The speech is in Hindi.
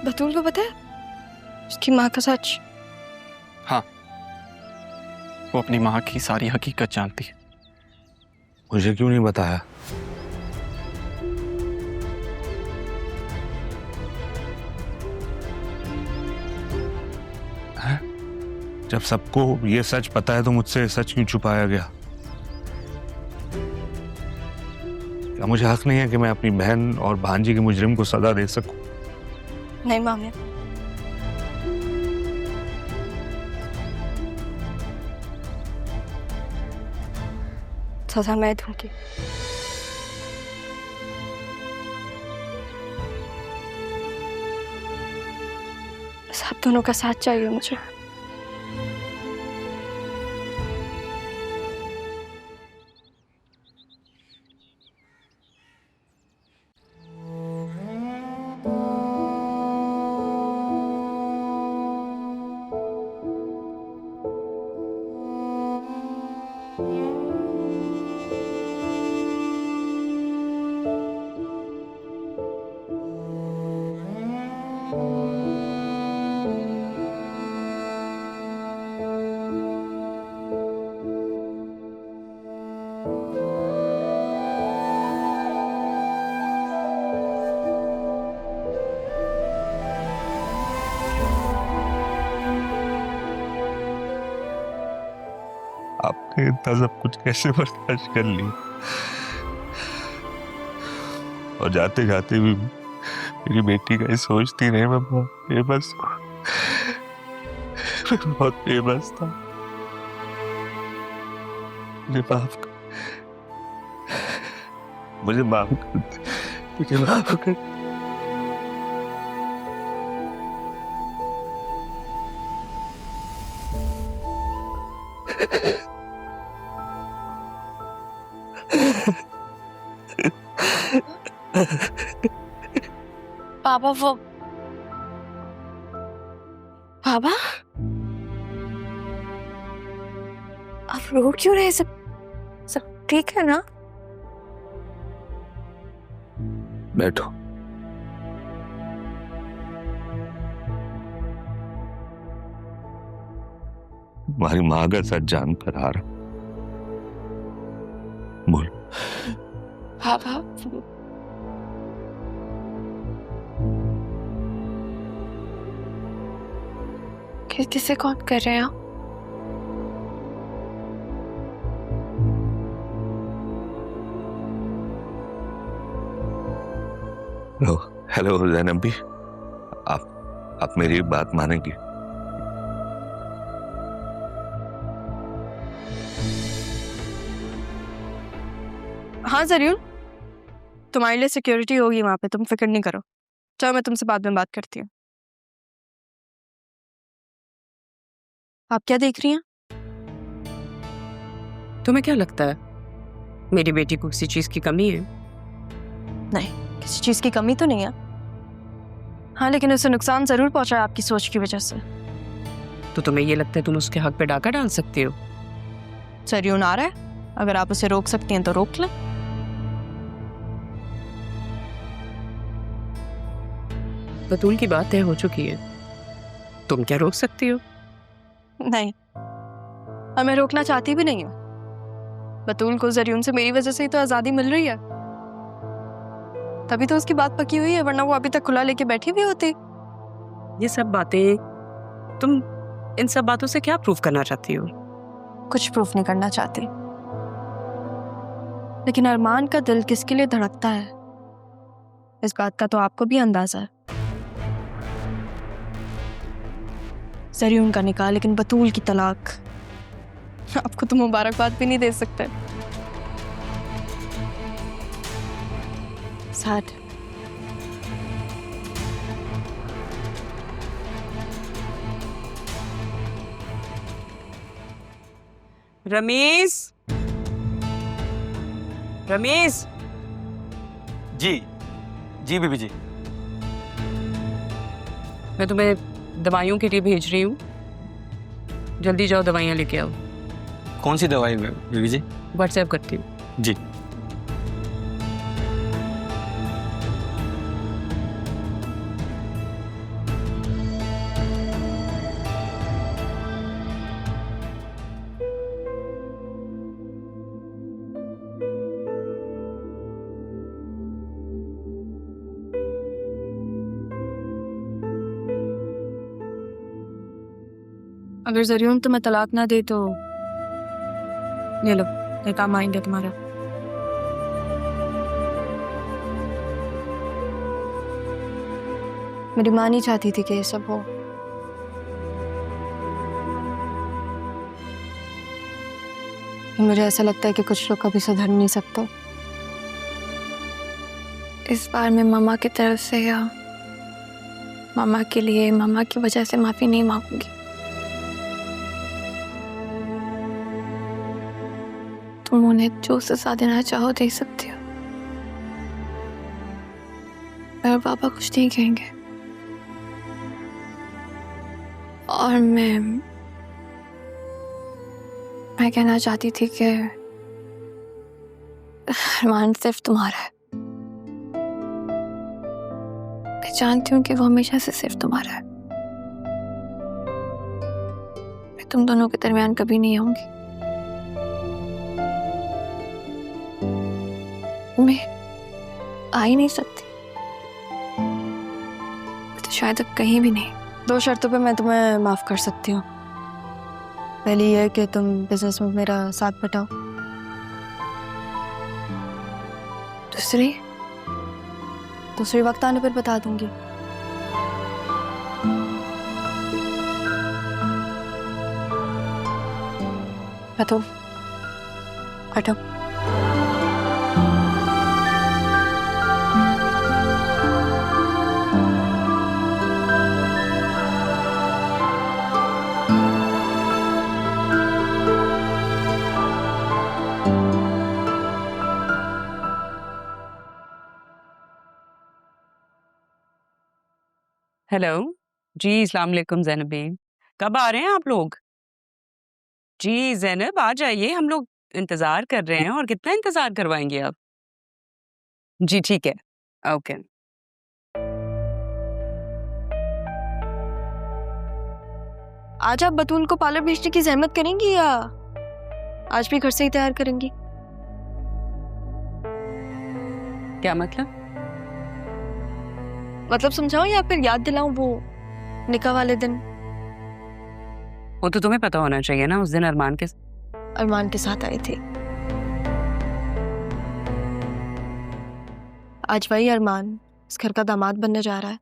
बतूल को पता है उसकी माँ का सच? हाँ, वो अपनी माँ की सारी हकीकत जानती है। मुझे क्यों नहीं बताया? है? जब सबको ये सच पता है तो मुझसे सच क्यों छुपाया गया? क्या मुझे हक नहीं है कि मैं अपनी बहन और भांजी के मुजरिम को सजा दे सकूं? नहीं मामिया, सजा मैं दूंगी। बस आप दोनों का साथ चाहिए मुझे। आपने इतना सब कुछ कैसे बर्दाश्त कर लिया? और जाते जाते भी मेरी बेटी का ही सोचती रही। मैं बहुत बेबस बहुत बेबस था। मुझे माफ कर, मुझे माफ कर, मुझे माफ कर। पापा वो पापा आप रो क्यों रहे? सब सब ठीक है ना? बैठो। तुम्हारी माँ का सच जान कर आ रहा। बोल। पापा किसे कॉल कर रहे हैं आप? हेलो हेलो ज़ैनब भी, आप मेरी एक बात मानेंगी? हाँ जरूर, तुम्हारे लिए सिक्योरिटी होगी वहां पे, तुम फिक्र नहीं करो। चलो मैं तुमसे बाद में बात करती हूँ। आप क्या देख रही हैं? तुम्हें क्या लगता है मेरी बेटी को किसी चीज की कमी है? नहीं, किसी चीज की कमी तो नहीं है। हाँ, लेकिन उसे नुकसान जरूर पहुंचा है आपकी सोच की वजह से। तो तुम्हें ये लगता है तुम उसके हक पे डाका डाल सकती हो? सरयून आ रहा है, अगर आप उसे रोक सकती हैं तो रोक लें। बतूल की बात तय हो चुकी है, तुम क्या रोक सकती हो? नहीं, और मैं रोकना चाहती भी नहीं हूँ। बतूल को जरियून से मेरी वजह से ही तो आजादी मिल रही है, तभी तो उसकी बात पकी हुई है, वरना वो अभी तक खुला लेके बैठी भी होती। ये सब बातें, तुम इन सब बातों से क्या प्रूफ करना चाहती हो? कुछ प्रूफ नहीं करना चाहती, लेकिन अरमान का दिल किसके लिए धड़कता है इस बात का तो आपको भी अंदाजा है। जरियून का निकाह, लेकिन बतूल की तलाक। आपको तो मुबारकबाद भी नहीं दे सकते। सैड। रमेश, रमेश। जी जी बीबी जी। मैं तुम्हें दवाइयों के लिए भेज रही हूँ, जल्दी जाओ दवाइयाँ लेके आओ। कौन सी दवाई बीबी जी? व्हाट्सएप करती हूँ। जी। अगर जरियून तुम्हें तलाक ना दे तो ये लो, ये काम आएंगे तुम्हारा। मेरी माँ नहीं चाहती थी कि ये सब हो। मुझे ऐसा लगता है कि कुछ लोग कभी सुधर नहीं सकते। इस बार मैं मामा की तरफ से या मामा के लिए मामा की वजह से माफी नहीं मांगूंगी। तुम उन्हें जो सजा देना चाहो दे सकते हो, मेरे पापा कुछ नहीं कहेंगे। और मैं कहना चाहती थी कि अरमान सिर्फ तुम्हारा है। मैं जानती हूँ कि वो हमेशा से सिर्फ तुम्हारा है। मैं तुम दोनों के दरमियान कभी नहीं आऊंगी। मैं आ ही नहीं सकती, तो शायद अब कहीं भी नहीं। 2 शर्तों पे मैं तुम्हें माफ कर सकती हूँ। पहली ये कि तुम बिजनेस में मेरा साथ बटाओ। दूसरी वक्त आने पर बता दूंगी। हटो हटो। हेलो जी, अस्सलाम वालेकुम ज़ैनब बेगम। कब आ रहे हैं आप लोग? जी ज़ैनब आ जाइए, हम लोग इंतज़ार कर रहे हैं। और कितना इंतज़ार करवाएंगे आप? जी ठीक है, ओके। आज आप बतूल को पार्लर भेजने की जहमत करेंगी या आज भी घर से ही तैयार करेंगी? क्या मतलब? मतलब समझाऊं या फिर याद दिलाऊं वो निकाह वाले दिन? वो तो तुम्हें पता होना चाहिए ना, उस दिन अरमान के साथ आई थी। आज वही अरमान इस घर का दामाद बनने जा रहा है।